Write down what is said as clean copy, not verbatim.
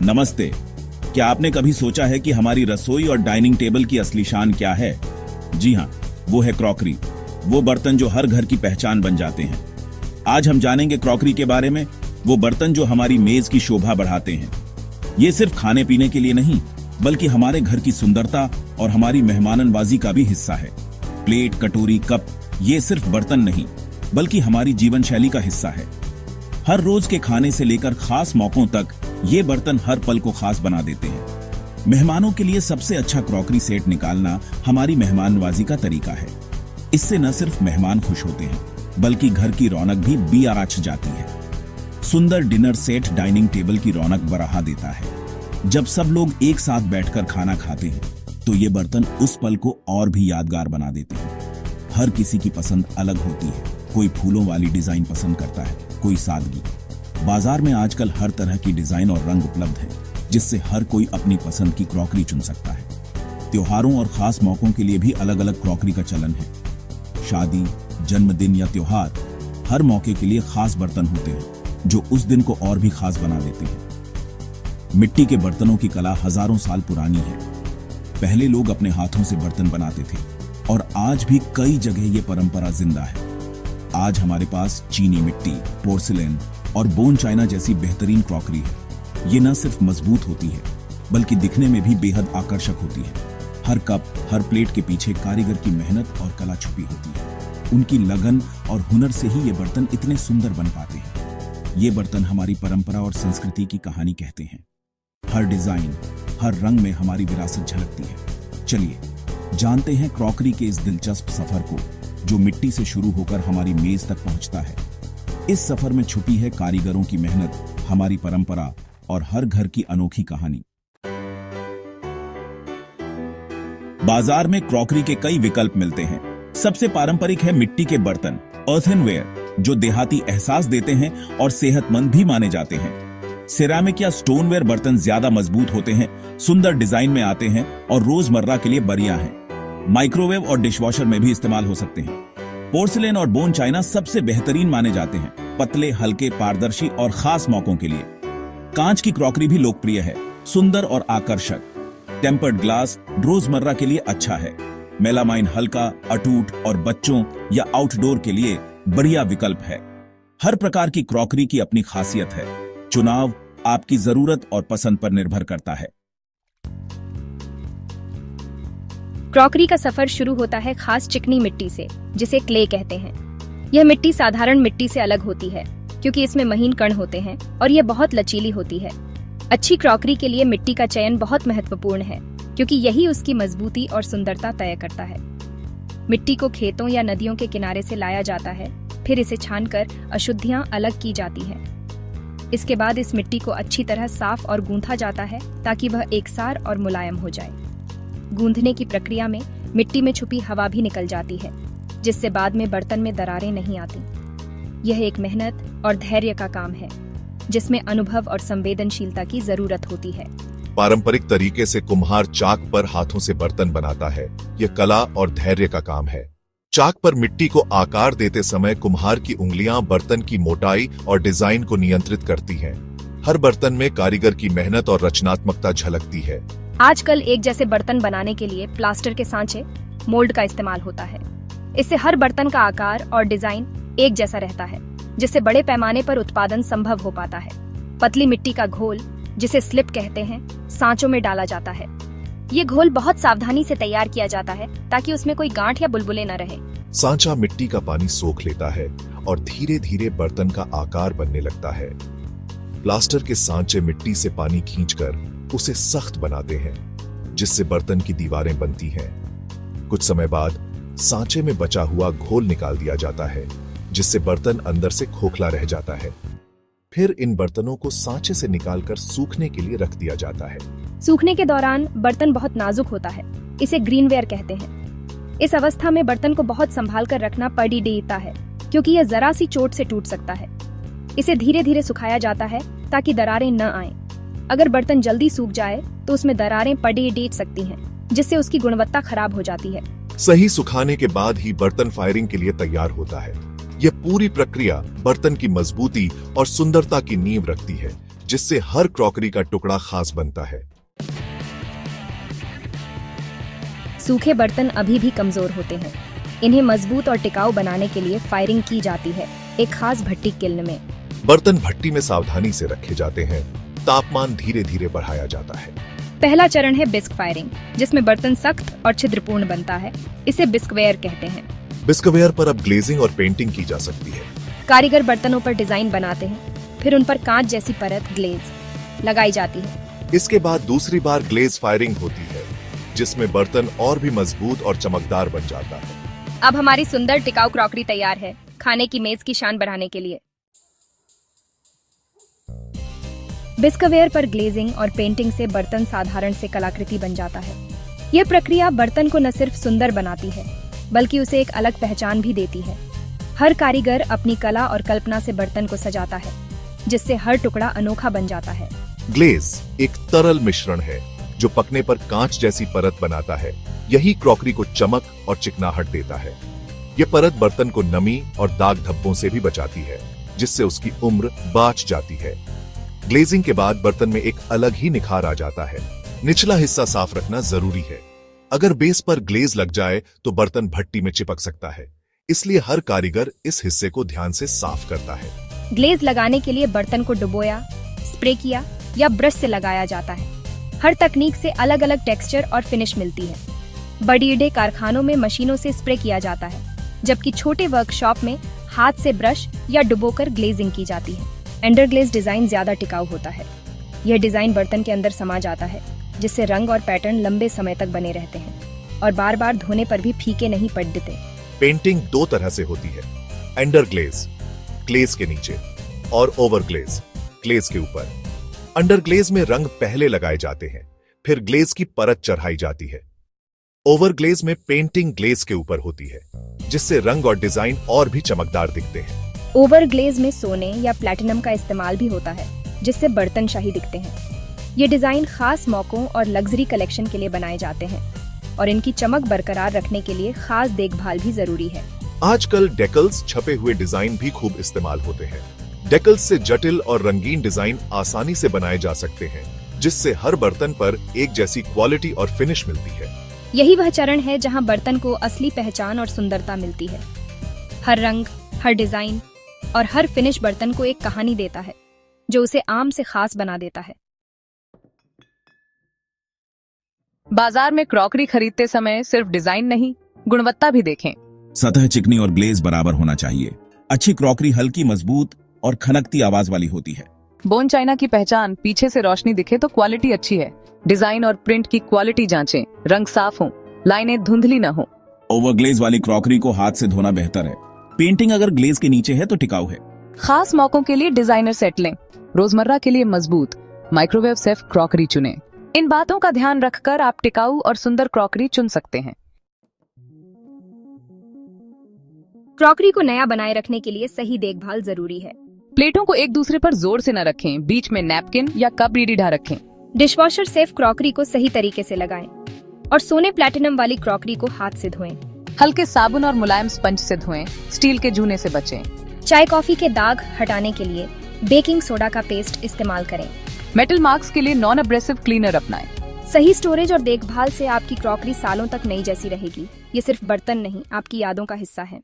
नमस्ते। क्या आपने कभी सोचा है कि हमारी रसोई और डाइनिंग टेबल की असली शान क्या है? जी हाँ, वो है क्रॉकरी। वो बर्तन जो हर घर की पहचान बन जाते हैं। आज हम जानेंगे क्रॉकरी के बारे में, वो बर्तन जो हमारी मेज की शोभा बढ़ाते हैं। ये सिर्फ खाने पीने के लिए नहीं, बल्कि हमारे घर की सुंदरता और हमारी मेहमाननवाजी का भी हिस्सा है। प्लेट, कटोरी, कप, ये सिर्फ बर्तन नहीं, बल्कि हमारी जीवन शैली का हिस्सा है। हर रोज के खाने से लेकर खास मौकों तक ये बर्तन हर पल को खास बना देते हैं। मेहमानों के लिए सबसे अच्छा क्रॉकरी सेट निकालना हमारी मेहमाननवाजी का तरीका है। इससे न सिर्फ मेहमान खुश होते हैं, बल्कि घर की रौनक भी बियाराच जाती है। सुंदर डिनर सेट डाइनिंग टेबल की रौनक बढ़ा देता है। जब सब लोग एक साथ बैठकर खाना खाते हैं, तो ये बर्तन उस पल को और भी यादगार बना देते हैं। हर किसी की पसंद अलग होती है। कोई फूलों वाली डिजाइन पसंद करता है, कोई सादगी। बाजार में आजकल हर तरह की डिजाइन और रंग उपलब्ध है, जिससे हर कोई अपनी पसंद की क्रॉकरी चुन सकता है। त्योहारों और खास मौकों के लिए भी अलग अलग क्रॉकरी का चलन है। शादी, जन्मदिन या त्योहार, हर मौके के लिए खास बर्तन होते हैं, जो उस दिन को और भी खास बना देते हैं। मिट्टी के बर्तनों की कला हजारों साल पुरानी है। पहले लोग अपने हाथों से बर्तन बनाते थे, और आज भी कई जगह ये परंपरा जिंदा है। आज हमारे पास चीनी मिट्टी, पोर्सिलेन और बोन चाइना जैसी बेहतरीन क्रॉकरी है। ये न सिर्फ मजबूत होती है, बल्कि दिखने में भी बेहद आकर्षक होती है। हर कप, हर प्लेट के पीछे कारीगर की मेहनत और कला छुपी होती है। उनकी लगन और हुनर से ही ये बर्तन इतने सुंदर बन पाते हैं। ये बर्तन हमारी परंपरा और संस्कृति की कहानी कहते हैं। हर डिजाइन, हर रंग में हमारी विरासत झलकती है। चलिए जानते हैं क्रॉकरी के इस दिलचस्प सफर को, जो मिट्टी से शुरू होकर हमारी मेज तक पहुंचता है। इस सफर में छुपी है कारीगरों की मेहनत, हमारी परंपरा और हर घर की अनोखी कहानी। बाजार में क्रॉकरी के कई विकल्प मिलते हैं। सबसे पारंपरिक है मिट्टी के बर्तन, अर्थनवेयर, जो देहाती एहसास देते हैं और सेहतमंद भी माने जाते हैं। सिरेमिक या स्टोनवेयर बर्तन ज्यादा मजबूत होते हैं, सुंदर डिजाइन में आते हैं और रोजमर्रा के लिए बढ़िया हैं। माइक्रोवेव और डिशवॉशर में भी इस्तेमाल हो सकते हैं। पोर्सिलेन और बोन चाइना सबसे बेहतरीन माने जाते हैं, पतले, हल्के, पारदर्शी और खास मौकों के लिए। कांच की क्रॉकरी भी लोकप्रिय है, सुंदर और आकर्षक। टेम्पर्ड ग्लास रोजमर्रा के लिए अच्छा है। मेलामाइन हल्का, अटूट और बच्चों या आउटडोर के लिए बढ़िया विकल्प है। हर प्रकार की क्रॉकरी की अपनी खासियत है। चुनाव आपकी जरूरत और पसंद पर निर्भर करता है। क्रॉकरी का सफर शुरू होता है खास चिकनी मिट्टी से, जिसे क्ले कहते हैं। यह मिट्टी साधारण मिट्टी से अलग होती है, क्योंकि इसमें महीन कण होते हैं और यह बहुत लचीली होती है। अच्छी क्रॉकरी के लिए मिट्टी का चयन बहुत महत्वपूर्ण है, क्योंकि यही उसकी मजबूती और सुंदरता तय करता है। मिट्टी को खेतों या नदियों के किनारे से लाया जाता है, फिर इसे छानकर अशुद्धियां अलग की जाती हैं। इसके बाद इस मिट्टी को अच्छी तरह साफ और गूंथा जाता है, ताकि वह एकसार और मुलायम हो जाए। गूंथने की प्रक्रिया में मिट्टी में छुपी हवा भी निकल जाती है, जिससे बाद में बर्तन में दरारें नहीं आती। यह एक मेहनत और धैर्य का काम है, जिसमें अनुभव और संवेदनशीलता की जरूरत होती है। पारंपरिक तरीके से कुम्हार चाक पर हाथों से बर्तन बनाता है। यह कला और धैर्य का काम है। चाक पर मिट्टी को आकार देते समय कुम्हार की उंगलियां बर्तन की मोटाई और डिजाइन को नियंत्रित करती हैं। हर बर्तन में कारीगर की मेहनत और रचनात्मकता झलकती है। आजकल एक जैसे बर्तन बनाने के लिए प्लास्टर के सांचे, मोल्ड का इस्तेमाल होता है। इससे हर बर्तन का आकार और डिजाइन एक जैसा रहता है, जिससे बड़े पैमाने पर उत्पादन संभव हो पाता है। पतली मिट्टी का घोल, जिसे स्लिप कहते हैं, सांचों में डाला जाता है। ये घोल बहुत सावधानी से तैयार किया जाता है, ताकि उसमें कोई गांठ या बुलबुले न रहे। सांचा मिट्टी का पानी सोख लेता है और धीरे धीरे बर्तन का आकार बनने लगता है। प्लास्टर के सांचे मिट्टी से पानी खींचकर उसे सख्त बनाते हैं, जिससे बर्तन की दीवारें बनती हैं। कुछ समय बाद सांचे में बचा हुआ घोल निकाल दिया जाता है, जिससे बर्तन अंदर से खोखला रह जाता है। फिर इन बर्तनों को सांचे से निकालकर सूखने के लिए रख दिया जाता है। सूखने के दौरान बर्तन बहुत नाजुक होता है, इसे ग्रीनवेयर कहते हैं। इस अवस्था में बर्तन को बहुत संभाल कर रखना पड़ता है, क्योंकि यह जरा सी चोट से टूट सकता है। इसे धीरे धीरे सुखाया जाता है, ताकि दरारें न आएं। अगर बर्तन जल्दी सूख जाए तो उसमें दरारें पड़ सकती हैं, जिससे उसकी गुणवत्ता खराब हो जाती है। सही सुखाने के बाद ही बर्तन फायरिंग के लिए तैयार होता है। यह पूरी प्रक्रिया बर्तन की मजबूती और सुंदरता की नींव रखती है, जिससे हर क्रॉकरी का टुकड़ा खास बनता है। सूखे बर्तन अभी भी कमजोर होते हैं। इन्हें मजबूत और टिकाऊ बनाने के लिए फायरिंग की जाती है एक खास भट्टी किल्न में। बर्तन भट्टी में सावधानी से रखे जाते हैं। तापमान धीरे धीरे बढ़ाया जाता है। पहला चरण है बिस्क फायरिंग, जिसमें बर्तन सख्त और छिद्रपूर्ण बनता है। इसे बिस्कवेयर कहते हैं। बिस्कवेयर पर अब ग्लेजिंग और पेंटिंग की जा सकती है। कारीगर बर्तनों पर डिजाइन बनाते हैं, फिर उन पर कांच जैसी परत ग्लेज लगाई जाती है। इसके बाद दूसरी बार ग्लेज फायरिंग होती है, जिसमें बर्तन और भी मजबूत और चमकदार बन जाता है। अब हमारी सुंदर टिकाऊ क्रॉकरी तैयार है खाने की मेज की शान बढ़ाने के लिए। बिस्कवेयर पर ग्लेजिंग और पेंटिंग से बर्तन साधारण से कलाकृति बन जाता है। यह प्रक्रिया बर्तन को न सिर्फ सुंदर बनाती है, बल्कि उसे एक अलग पहचान भी देती है। हर कारीगर अपनी कला और कल्पना से बर्तन को सजाता है, जिससे हर टुकड़ा अनोखा बन जाता है। ग्लेज एक तरल मिश्रण है जो पकने पर कांच जैसी परत बनाता है। यही क्रॉकरी को चमक और चिकनाहट देता है। यह परत बर्तन को नमी और दाग धब्बों से भी बचाती है, जिससे उसकी उम्र बाँच जाती है। ग्लेजिंग के बाद बर्तन में एक अलग ही निखार आ जाता है। निचला हिस्सा साफ रखना जरूरी है। अगर बेस पर ग्लेज लग जाए तो बर्तन भट्टी में चिपक सकता है, इसलिए हर कारीगर इस हिस्से को ध्यान से साफ करता है। ग्लेज लगाने के लिए बर्तन को डुबोया, स्प्रे किया या ब्रश से लगाया जाता है। हर तकनीक से अलग अलग टेक्सचर और फिनिश मिलती है। बड़े कारखानों में मशीनों से स्प्रे किया जाता है, जबकि छोटे वर्कशॉप में हाथ से ब्रश या डुबोकर ग्लेजिंग की जाती है। अंडरग्लेज डिजाइन ज्यादा टिकाऊ होता है। यह डिजाइन बर्तन के अंदर समा जाता है, जिससे रंग और पैटर्न लंबे समय तक बने रहते हैं और बार बार धोने पर भी फीके नहीं पड़ते। पेंटिंग दो तरह से होती है, अंडरग्लेज ग्लेज के नीचे और ओवरग्लेज ग्लेज के ऊपर। अंडरग्लेज में रंग पहले लगाए जाते हैं, फिर ग्लेज की परत चढ़ाई जाती है। ओवरग्लेज में पेंटिंग ग्लेज के ऊपर होती है, जिससे रंग और डिजाइन और भी चमकदार दिखते हैं। ओवरग्लेज में सोने या प्लैटिनम का इस्तेमाल भी होता है, जिससे बर्तन शाही दिखते हैं। ये डिजाइन खास मौकों और लग्जरी कलेक्शन के लिए बनाए जाते हैं और इनकी चमक बरकरार रखने के लिए खास देखभाल भी जरूरी है। आजकल डेकल्स छपे हुए डिजाइन भी खूब इस्तेमाल होते हैं। डेकल्स से जटिल और रंगीन डिजाइन आसानी से बनाए जा सकते हैं, जिससे हर बर्तन पर एक जैसी क्वालिटी और फिनिश मिलती है। यही वह चरण है जहां बर्तन को असली पहचान और सुंदरता मिलती है। हर रंग, हर डिजाइन और हर फिनिश बर्तन को एक कहानी देता है, जो उसे आम से खास बना देता है। बाजार में क्रॉकरी खरीदते समय सिर्फ डिजाइन नहीं, गुणवत्ता भी देखें। सतह चिकनी और ग्लेज बराबर होना चाहिए। अच्छी क्रॉकरी हल्की, मजबूत और खनकती आवाज वाली होती है। बोन चाइना की पहचान पीछे से रोशनी दिखे तो क्वालिटी अच्छी है। डिजाइन और प्रिंट की क्वालिटी जांचें, रंग साफ हो, लाइनें धुंधली न हो। ओवरग्लेज वाली क्रॉकरी को हाथ से धोना बेहतर है। पेंटिंग अगर ग्लेज के नीचे है तो टिकाऊ है। खास मौकों के लिए डिजाइनर सेट लें। रोजमर्रा के लिए मजबूत माइक्रोवेव सेफ क्रॉकरी चुनें। इन बातों का ध्यान रखकर आप टिकाऊ और सुंदर क्रॉकरी चुन सकते हैं। क्रॉकरी को नया बनाए रखने के लिए सही देखभाल जरूरी है। प्लेटों को एक दूसरे पर जोर से न रखें, बीच में नैपकिन या कप रीढ़ा रखें। डिशवॉशर सेफ क्रॉकरी को सही तरीके से लगाएं और सोने प्लैटिनम वाली क्रॉकरी को हाथ से धोएं। हल्के साबुन और मुलायम स्पंज से धोएं। स्टील के जूने से बचें। चाय कॉफी के दाग हटाने के लिए बेकिंग सोडा का पेस्ट इस्तेमाल करें। मेटल मार्क्स के लिए नॉन एब्रेसिव क्लीनर अपनाएं। सही स्टोरेज और देखभाल से आपकी क्रॉकरी सालों तक नई जैसी रहेगी। ये सिर्फ बर्तन नहीं, आपकी यादों का हिस्सा है।